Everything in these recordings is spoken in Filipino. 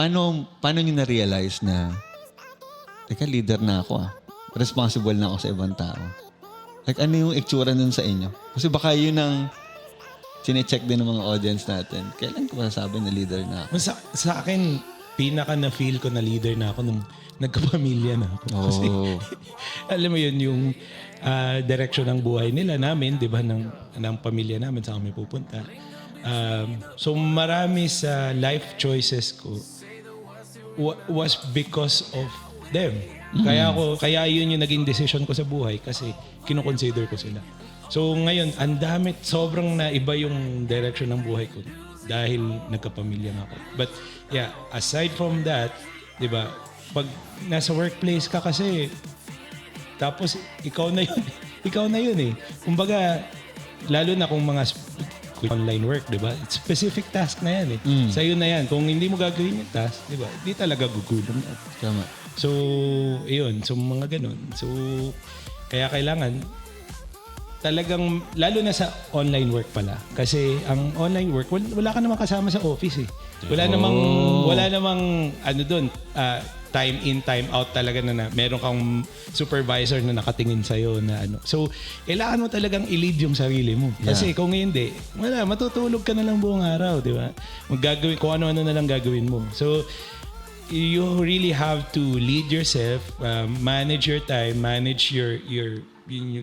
Paano nyo na-realize na, teka, leader na ako responsible na ako sa ibang tao. Like, ano yung itsura nun sa inyo? Kasi baka yun ang sine-check din ng mga audience natin. Kailan ko masasabi na leader na ako? Sa akin, pinaka na-feel ko na leader na ako nung nagkapamilya na ako. Kasi, alam mo yun, yung direction ng buhay nila namin, di ba, ng pamilya namin sa kami pupunta. So marami sa life choices ko was because of them. Kaya yun yung naging decision ko sa buhay kasi kino-consider ko sila. So ngayon, ang dami, sobrang naiba yung direction ng buhay ko dahil nagkapamilya na ako. But yeah, aside from that, di ba, pag nasa workplace ka kasi, tapos ikaw na yun eh. Kumbaga, lalo na kung mga online work, di ba? It's specific task na yan eh. Sa'yo na yan. Kung hindi mo gagawin yung task, di ba? Di talaga gugutom na. Tama. So, yun. So, mga ganun. So, kaya kailangan talagang, lalo na sa online work pala. Kasi ang online work, wala ka namang kasama sa office eh. Wala namang ano doon, time in, time out talaga na meron kang supervisor na nakatingin sa'yo na ano. So, kailangan mo talagang i-lead yung sarili mo. Kasi kung hindi, wala, matutulog ka na lang buong araw, di ba? Maggagawin, kung ano-ano na lang gagawin mo. So, you really have to lead yourself, manage your time, manage your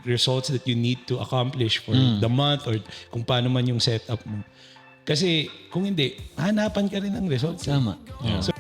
results that you need to accomplish for the month or kung paano man yung setup mo. Kasi kung hindi, hanapan ka rin ng results. Tama. So,